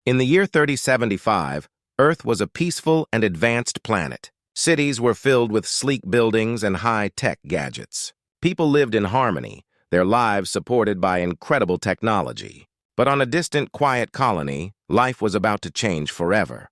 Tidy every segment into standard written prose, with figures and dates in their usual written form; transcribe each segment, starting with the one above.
In the year 3075, Earth was a peaceful and advanced planet. Cities were filled with sleek buildings and high-tech gadgets. People lived in harmony, their lives supported by incredible technology. But on a distant, quiet colony, life was about to change forever.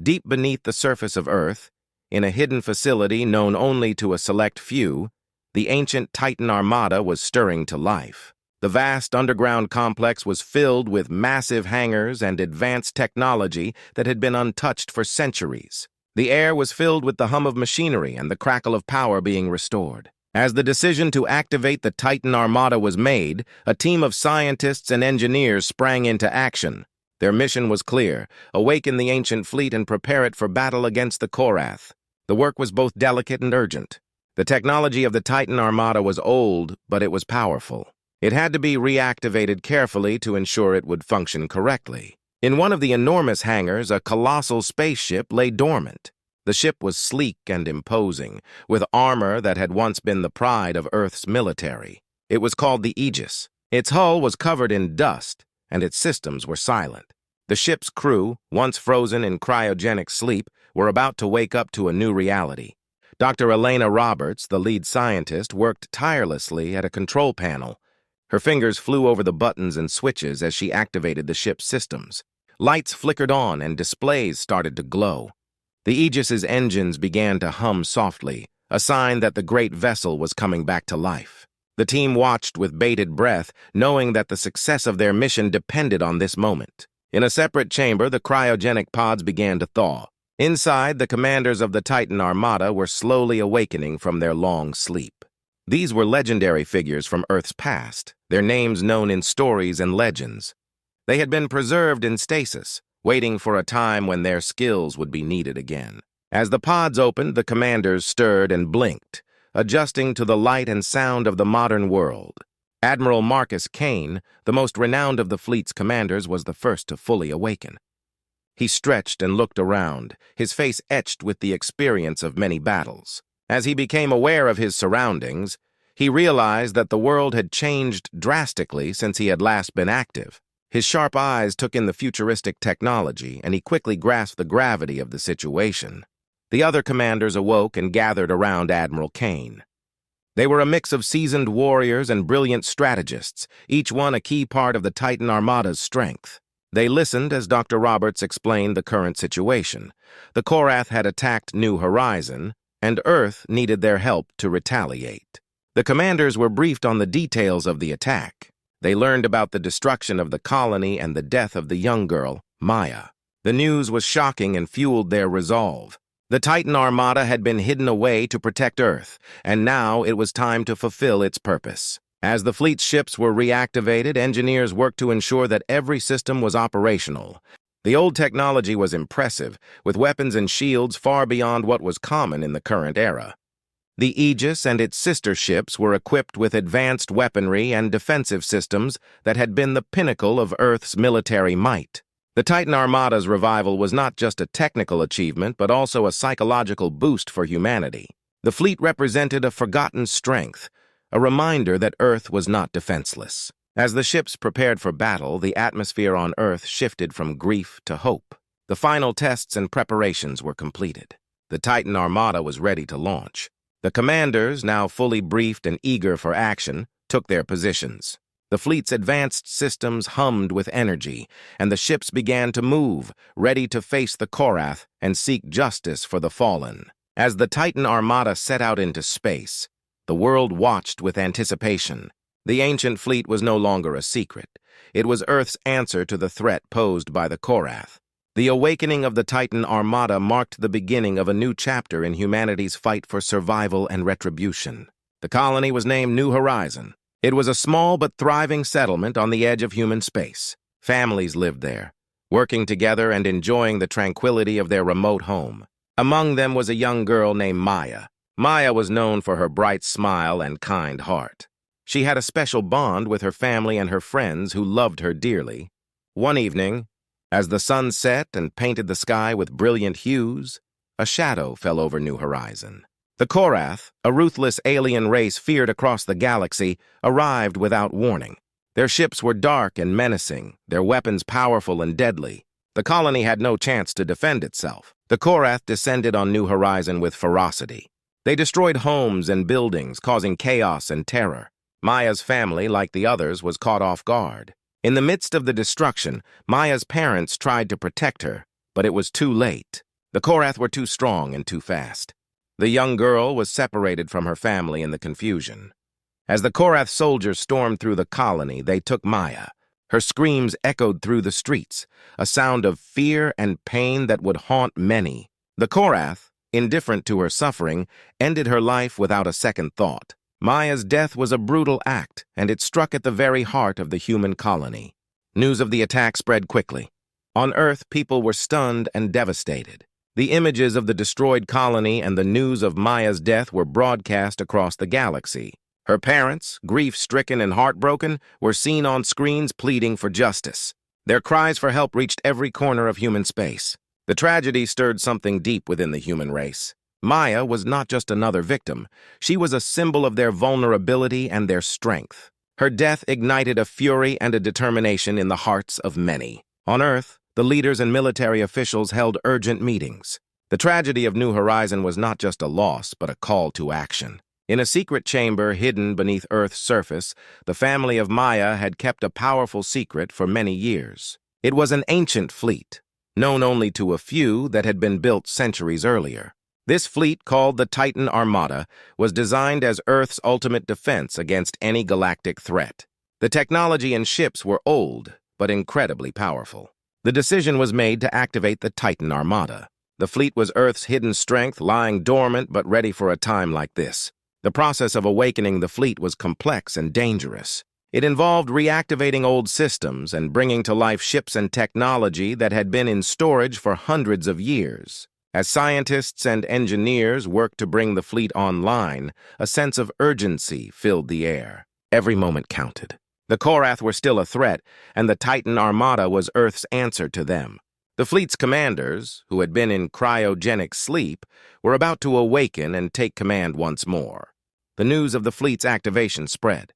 Deep beneath the surface of Earth, in a hidden facility known only to a select few, the ancient Titan Armada was stirring to life. The vast underground complex was filled with massive hangars and advanced technology that had been untouched for centuries. The air was filled with the hum of machinery and the crackle of power being restored. As the decision to activate the Titan Armada was made, a team of scientists and engineers sprang into action. Their mission was clear: awaken the ancient fleet and prepare it for battle against the Korath. The work was both delicate and urgent. The technology of the Titan Armada was old, but it was powerful. It had to be reactivated carefully to ensure it would function correctly. In one of the enormous hangars, a colossal spaceship lay dormant. The ship was sleek and imposing, with armor that had once been the pride of Earth's military. It was called the Aegis. Its hull was covered in dust, and its systems were silent. The ship's crew, once frozen in cryogenic sleep, were about to wake up to a new reality. Dr. Elena Roberts, the lead scientist, worked tirelessly at a control panel. Her fingers flew over the buttons and switches as she activated the ship's systems. Lights flickered on and displays started to glow. The Aegis's engines began to hum softly, a sign that the great vessel was coming back to life. The team watched with bated breath, knowing that the success of their mission depended on this moment. In a separate chamber, the cryogenic pods began to thaw. Inside, the commanders of the Titan Armada were slowly awakening from their long sleep. These were legendary figures from Earth's past, their names known in stories and legends. They had been preserved in stasis, waiting for a time when their skills would be needed again. As the pods opened, the commanders stirred and blinked, adjusting to the light and sound of the modern world. Admiral Marcus Kane, the most renowned of the fleet's commanders, was the first to fully awaken. He stretched and looked around, his face etched with the experience of many battles. As he became aware of his surroundings, he realized that the world had changed drastically since he had last been active. His sharp eyes took in the futuristic technology, and he quickly grasped the gravity of the situation. The other commanders awoke and gathered around Admiral Kane. They were a mix of seasoned warriors and brilliant strategists, each one a key part of the Titan Armada's strength. They listened as Dr. Roberts explained the current situation. The Korath had attacked New Horizon, and Earth needed their help to retaliate. The commanders were briefed on the details of the attack. They learned about the destruction of the colony and the death of the young girl, Maya. The news was shocking and fueled their resolve. The Titan Armada had been hidden away to protect Earth, and now it was time to fulfill its purpose. As the fleet's ships were reactivated, engineers worked to ensure that every system was operational. The old technology was impressive, with weapons and shields far beyond what was common in the current era. The Aegis and its sister ships were equipped with advanced weaponry and defensive systems that had been the pinnacle of Earth's military might. The Titan Armada's revival was not just a technical achievement, but also a psychological boost for humanity. The fleet represented a forgotten strength, a reminder that Earth was not defenseless. As the ships prepared for battle, the atmosphere on Earth shifted from grief to hope. The final tests and preparations were completed. The Titan Armada was ready to launch. The commanders, now fully briefed and eager for action, took their positions. The fleet's advanced systems hummed with energy, and the ships began to move, ready to face the Korath and seek justice for the fallen. As the Titan Armada set out into space, the world watched with anticipation. The ancient fleet was no longer a secret. It was Earth's answer to the threat posed by the Korath. The awakening of the Titan Armada marked the beginning of a new chapter in humanity's fight for survival and retribution. The colony was named New Horizon. It was a small but thriving settlement on the edge of human space. Families lived there, working together and enjoying the tranquility of their remote home. Among them was a young girl named Maya. Maya was known for her bright smile and kind heart. She had a special bond with her family and her friends who loved her dearly. One evening, as the sun set and painted the sky with brilliant hues, a shadow fell over New Horizon. The Korath, a ruthless alien race feared across the galaxy, arrived without warning. Their ships were dark and menacing, their weapons powerful and deadly. The colony had no chance to defend itself. The Korath descended on New Horizon with ferocity. They destroyed homes and buildings, causing chaos and terror. Maya's family, like the others, was caught off guard. In the midst of the destruction, Maya's parents tried to protect her, but it was too late. The Korath were too strong and too fast. The young girl was separated from her family in the confusion. As the Korath soldiers stormed through the colony, they took Maya. Her screams echoed through the streets, a sound of fear and pain that would haunt many. The Korath, indifferent to her suffering, ended her life without a second thought. Maya's death was a brutal act, and it struck at the very heart of the human colony. News of the attack spread quickly. On Earth, people were stunned and devastated. The images of the destroyed colony and the news of Maya's death were broadcast across the galaxy. Her parents, grief-stricken and heartbroken, were seen on screens pleading for justice. Their cries for help reached every corner of human space. The tragedy stirred something deep within the human race. Maya was not just another victim. She was a symbol of their vulnerability and their strength. Her death ignited a fury and a determination in the hearts of many. On Earth, the leaders and military officials held urgent meetings. The tragedy of New Horizon was not just a loss, but a call to action. In a secret chamber hidden beneath Earth's surface, the family of Maya had kept a powerful secret for many years. It was an ancient fleet, known only to a few, that had been built centuries earlier. This fleet, called the Titan Armada, was designed as Earth's ultimate defense against any galactic threat. The technology and ships were old, but incredibly powerful. The decision was made to activate the Titan Armada. The fleet was Earth's hidden strength, lying dormant but ready for a time like this. The process of awakening the fleet was complex and dangerous. It involved reactivating old systems and bringing to life ships and technology that had been in storage for hundreds of years. As scientists and engineers worked to bring the fleet online, a sense of urgency filled the air. Every moment counted. The Korath were still a threat, and the Titan Armada was Earth's answer to them. The fleet's commanders, who had been in cryogenic sleep, were about to awaken and take command once more. The news of the fleet's activation spread.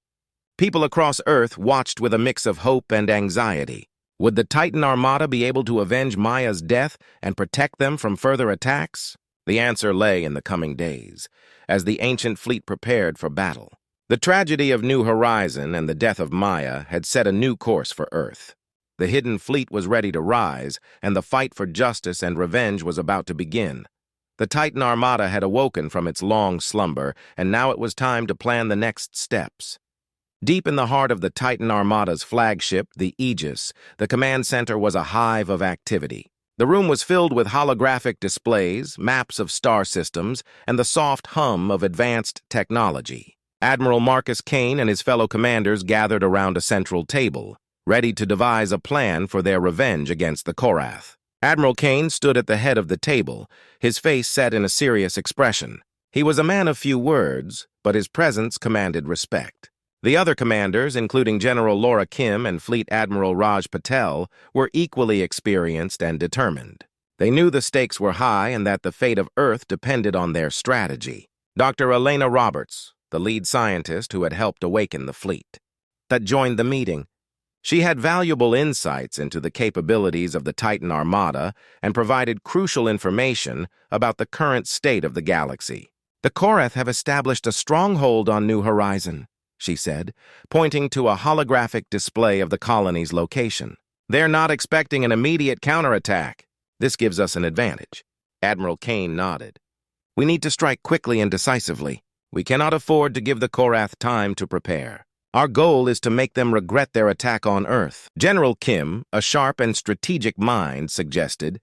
People across Earth watched with a mix of hope and anxiety. Would the Titan Armada be able to avenge Maya's death and protect them from further attacks? The answer lay in the coming days, as the ancient fleet prepared for battle. The tragedy of New Horizon and the death of Maya had set a new course for Earth. The hidden fleet was ready to rise, and the fight for justice and revenge was about to begin. The Titan Armada had awoken from its long slumber, and now it was time to plan the next steps. Deep in the heart of the Titan Armada's flagship, the Aegis, the command center was a hive of activity. The room was filled with holographic displays, maps of star systems, and the soft hum of advanced technology. Admiral Marcus Kane and his fellow commanders gathered around a central table, ready to devise a plan for their revenge against the Korath. Admiral Kane stood at the head of the table, his face set in a serious expression. He was a man of few words, but his presence commanded respect. The other commanders, including General Laura Kim and Fleet Admiral Raj Patel, were equally experienced and determined. They knew the stakes were high and that the fate of Earth depended on their strategy. Dr. Elena Roberts, the lead scientist who had helped awaken the fleet, that joined the meeting. She had valuable insights into the capabilities of the Titan Armada and provided crucial information about the current state of the galaxy. The Korath have established a stronghold on New Horizon, she said, pointing to a holographic display of the colony's location. They're not expecting an immediate counterattack. This gives us an advantage. Admiral Kane nodded. We need to strike quickly and decisively. We cannot afford to give the Korath time to prepare. Our goal is to make them regret their attack on Earth. General Kim, a sharp and strategic mind, suggested,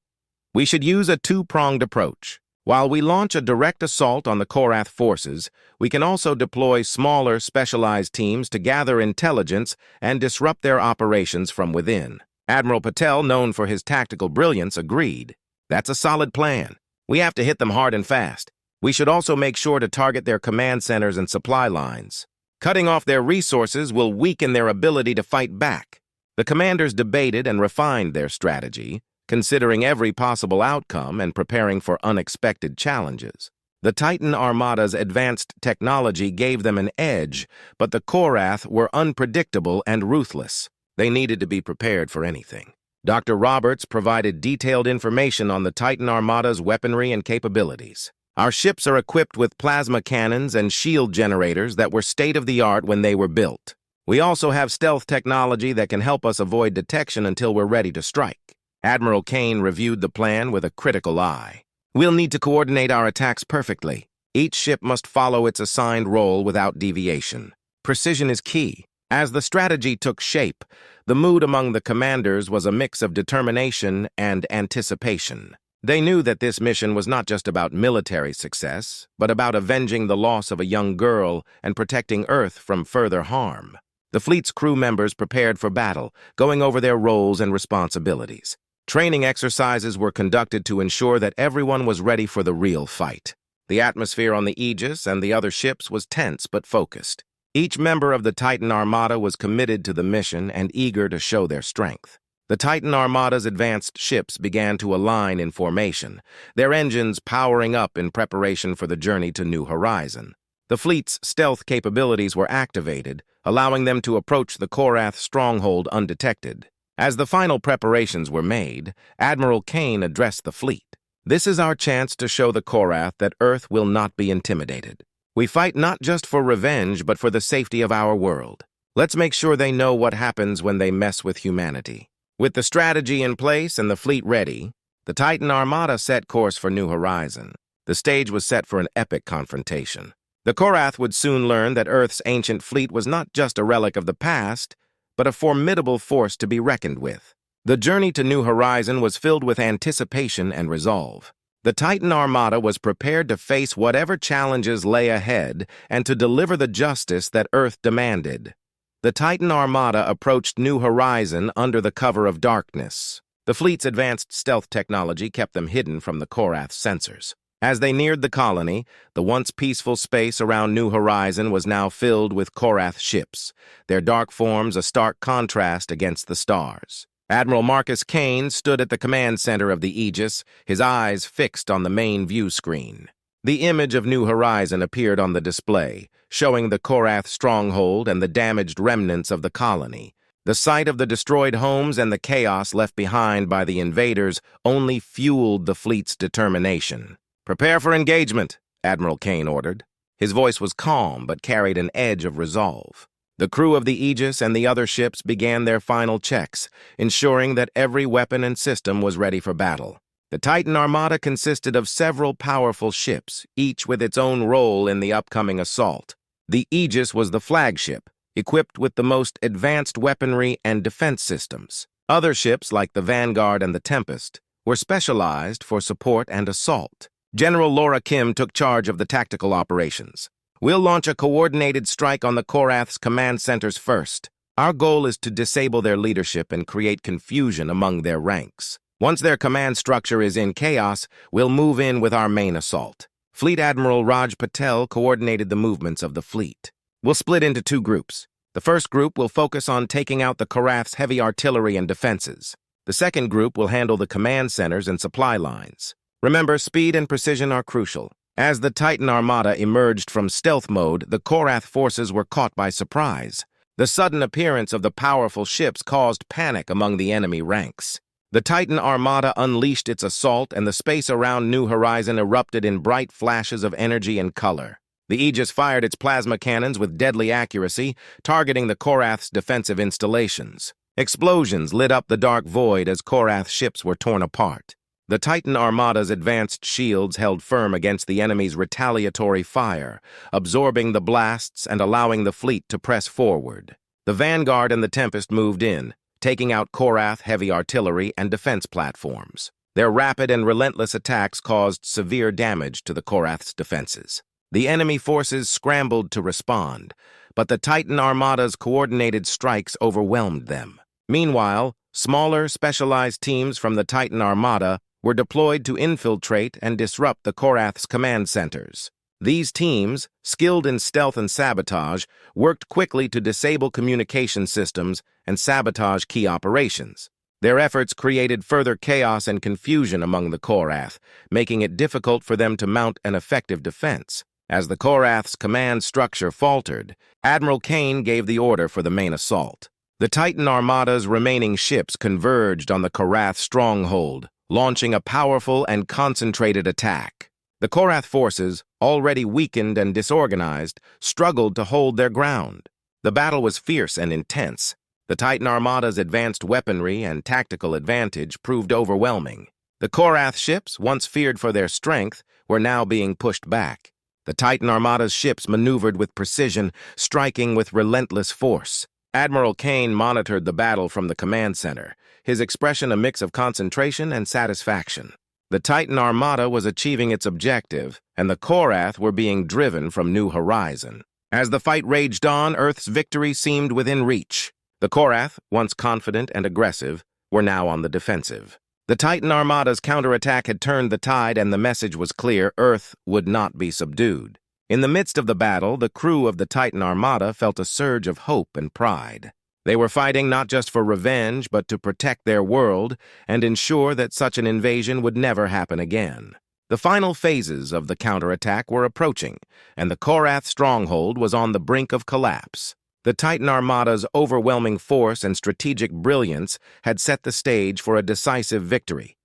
we should use a two-pronged approach. While we launch a direct assault on the Korath forces, we can also deploy smaller, specialized teams to gather intelligence and disrupt their operations from within. Admiral Patel, known for his tactical brilliance, agreed. That's a solid plan. We have to hit them hard and fast. We should also make sure to target their command centers and supply lines. Cutting off their resources will weaken their ability to fight back. The commanders debated and refined their strategy, considering every possible outcome and preparing for unexpected challenges. The Titan Armada's advanced technology gave them an edge, but the Korath were unpredictable and ruthless. They needed to be prepared for anything. Dr. Roberts provided detailed information on the Titan Armada's weaponry and capabilities. Our ships are equipped with plasma cannons and shield generators that were state-of-the-art when they were built. We also have stealth technology that can help us avoid detection until we're ready to strike. Admiral Kane reviewed the plan with a critical eye. We'll need to coordinate our attacks perfectly. Each ship must follow its assigned role without deviation. Precision is key. As the strategy took shape, the mood among the commanders was a mix of determination and anticipation. They knew that this mission was not just about military success, but about avenging the loss of a young girl and protecting Earth from further harm. The fleet's crew members prepared for battle, going over their roles and responsibilities. Training exercises were conducted to ensure that everyone was ready for the real fight. The atmosphere on the Aegis and the other ships was tense but focused. Each member of the Titan Armada was committed to the mission and eager to show their strength. The Titan Armada's advanced ships began to align in formation, their engines powering up in preparation for the journey to New Horizon. The fleet's stealth capabilities were activated, allowing them to approach the Korath stronghold undetected. As the final preparations were made, Admiral Kane addressed the fleet. This is our chance to show the Korath that Earth will not be intimidated. We fight not just for revenge, but for the safety of our world. Let's make sure they know what happens when they mess with humanity. With the strategy in place and the fleet ready, the Titan Armada set course for New Horizon. The stage was set for an epic confrontation. The Korath would soon learn that Earth's ancient fleet was not just a relic of the past, but a formidable force to be reckoned with. The journey to New Horizon was filled with anticipation and resolve. The Titan Armada was prepared to face whatever challenges lay ahead and to deliver the justice that Earth demanded. The Titan Armada approached New Horizon under the cover of darkness. The fleet's advanced stealth technology kept them hidden from the Korath's sensors. As they neared the colony, the once peaceful space around New Horizon was now filled with Korath ships, their dark forms a stark contrast against the stars. Admiral Marcus Kane stood at the command center of the Aegis, his eyes fixed on the main view screen. The image of New Horizon appeared on the display, showing the Korath stronghold and the damaged remnants of the colony. The sight of the destroyed homes and the chaos left behind by the invaders only fueled the fleet's determination. "Prepare for engagement," Admiral Kane ordered. His voice was calm but carried an edge of resolve. The crew of the Aegis and the other ships began their final checks, ensuring that every weapon and system was ready for battle. The Titan Armada consisted of several powerful ships, each with its own role in the upcoming assault. The Aegis was the flagship, equipped with the most advanced weaponry and defense systems. Other ships, like the Vanguard and the Tempest, were specialized for support and assault. General Laura Kim took charge of the tactical operations. "We'll launch a coordinated strike on the Korath's command centers first. Our goal is to disable their leadership and create confusion among their ranks. Once their command structure is in chaos, we'll move in with our main assault." Fleet Admiral Raj Patel coordinated the movements of the fleet. "We'll split into two groups. The first group will focus on taking out the Korath's heavy artillery and defenses. The second group will handle the command centers and supply lines. Remember, speed and precision are crucial." As the Titan Armada emerged from stealth mode, the Korath forces were caught by surprise. The sudden appearance of the powerful ships caused panic among the enemy ranks. The Titan Armada unleashed its assault, and the space around New Horizon erupted in bright flashes of energy and color. The Aegis fired its plasma cannons with deadly accuracy, targeting the Korath's defensive installations. Explosions lit up the dark void as Korath ships were torn apart. The Titan Armada's advanced shields held firm against the enemy's retaliatory fire, absorbing the blasts and allowing the fleet to press forward. The Vanguard and the Tempest moved in, taking out Korath heavy artillery and defense platforms. Their rapid and relentless attacks caused severe damage to the Korath's defenses. The enemy forces scrambled to respond, but the Titan Armada's coordinated strikes overwhelmed them. Meanwhile, smaller, specialized teams from the Titan Armada were deployed to infiltrate and disrupt the Korath's command centers. These teams, skilled in stealth and sabotage, worked quickly to disable communication systems and sabotage key operations. Their efforts created further chaos and confusion among the Korath, making it difficult for them to mount an effective defense. As the Korath's command structure faltered, Admiral Kane gave the order for the main assault. The Titan Armada's remaining ships converged on the Korath stronghold, launching a powerful and concentrated attack. The Korath forces, already weakened and disorganized, struggled to hold their ground. The battle was fierce and intense. The Titan Armada's advanced weaponry and tactical advantage proved overwhelming. The Korath ships, once feared for their strength, were now being pushed back. The Titan Armada's ships maneuvered with precision, striking with relentless force. Admiral Kane monitored the battle from the command center, his expression a mix of concentration and satisfaction. The Titan Armada was achieving its objective, and the Korath were being driven from New Horizon. As the fight raged on, Earth's victory seemed within reach. The Korath, once confident and aggressive, were now on the defensive. The Titan Armada's counterattack had turned the tide, and the message was clear: Earth would not be subdued. In the midst of the battle, the crew of the Titan Armada felt a surge of hope and pride. They were fighting not just for revenge, but to protect their world and ensure that such an invasion would never happen again. The final phases of the counterattack were approaching, and the Korath stronghold was on the brink of collapse. The Titan Armada's overwhelming force and strategic brilliance had set the stage for a decisive victory.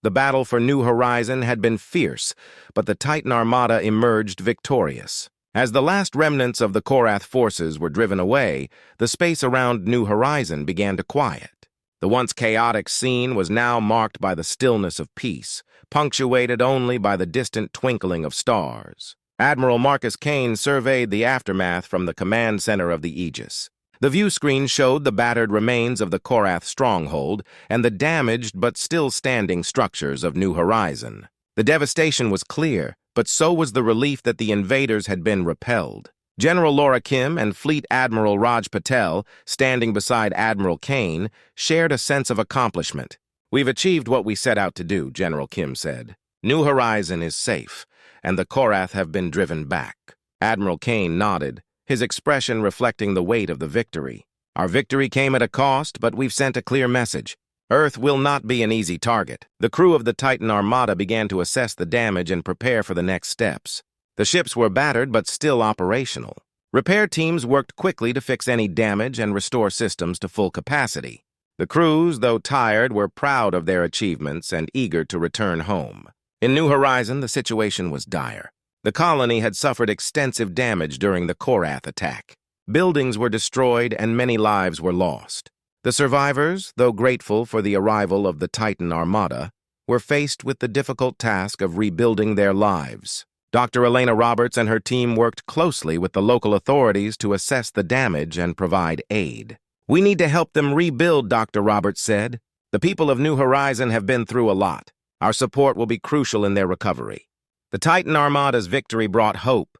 The battle for New Horizon had been fierce, but the Titan Armada emerged victorious. As the last remnants of the Korath forces were driven away, the space around New Horizon began to quiet. The once chaotic scene was now marked by the stillness of peace, punctuated only by the distant twinkling of stars. Admiral Marcus Kane surveyed the aftermath from the command center of the Aegis. The view screen showed the battered remains of the Korath stronghold and the damaged but still standing structures of New Horizon. The devastation was clear, but so was the relief that the invaders had been repelled. General Laura Kim and Fleet Admiral Raj Patel, standing beside Admiral Kane, shared a sense of accomplishment. "We've achieved what we set out to do," General Kim said. "New Horizon is safe, and the Korath have been driven back." Admiral Kane nodded, his expression reflecting the weight of the victory. "Our victory came at a cost, but we've sent a clear message. Earth will not be an easy target." The crew of the Titan Armada began to assess the damage and prepare for the next steps. The ships were battered but still operational. Repair teams worked quickly to fix any damage and restore systems to full capacity. The crews, though tired, were proud of their achievements and eager to return home. In New Horizon, the situation was dire. The colony had suffered extensive damage during the Korath attack. Buildings were destroyed and many lives were lost. The survivors, though grateful for the arrival of the Titan Armada, were faced with the difficult task of rebuilding their lives. Dr. Elena Roberts and her team worked closely with the local authorities to assess the damage and provide aid. "We need to help them rebuild," Dr. Roberts said. "The people of New Horizon have been through a lot. Our support will be crucial in their recovery." The Titan Armada's victory brought hope,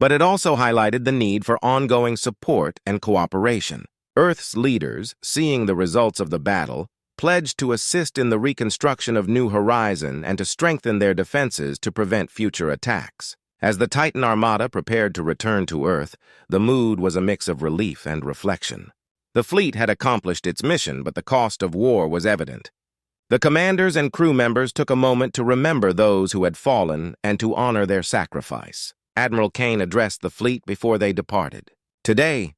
but it also highlighted the need for ongoing support and cooperation. Earth's leaders, seeing the results of the battle, pledged to assist in the reconstruction of New Horizon and to strengthen their defenses to prevent future attacks. As the Titan Armada prepared to return to Earth, the mood was a mix of relief and reflection. The fleet had accomplished its mission, but the cost of war was evident. The commanders and crew members took a moment to remember those who had fallen and to honor their sacrifice. Admiral Kane addressed the fleet before they departed. "Today,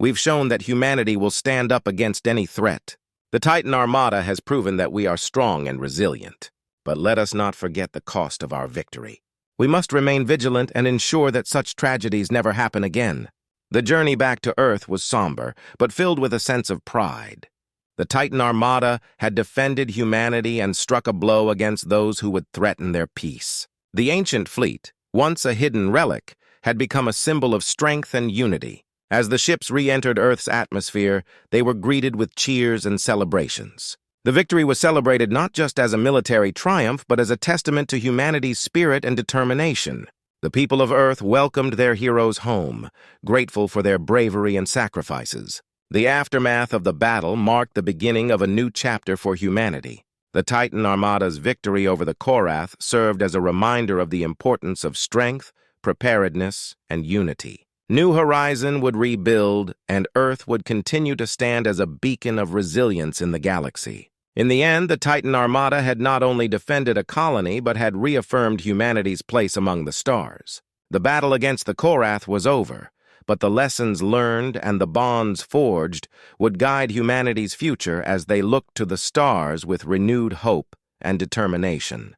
we've shown that humanity will stand up against any threat. The Titan Armada has proven that we are strong and resilient. But let us not forget the cost of our victory. We must remain vigilant and ensure that such tragedies never happen again." The journey back to Earth was somber, but filled with a sense of pride. The Titan Armada had defended humanity and struck a blow against those who would threaten their peace. The ancient fleet, once a hidden relic, had become a symbol of strength and unity. As the ships re-entered Earth's atmosphere, they were greeted with cheers and celebrations. The victory was celebrated not just as a military triumph, but as a testament to humanity's spirit and determination. The people of Earth welcomed their heroes home, grateful for their bravery and sacrifices. The aftermath of the battle marked the beginning of a new chapter for humanity. The Titan Armada's victory over the Korath served as a reminder of the importance of strength, preparedness, and unity. New Horizon would rebuild, and Earth would continue to stand as a beacon of resilience in the galaxy. In the end, the Titan Armada had not only defended a colony but had reaffirmed humanity's place among the stars. The battle against the Korath was over, but the lessons learned and the bonds forged would guide humanity's future as they looked to the stars with renewed hope and determination.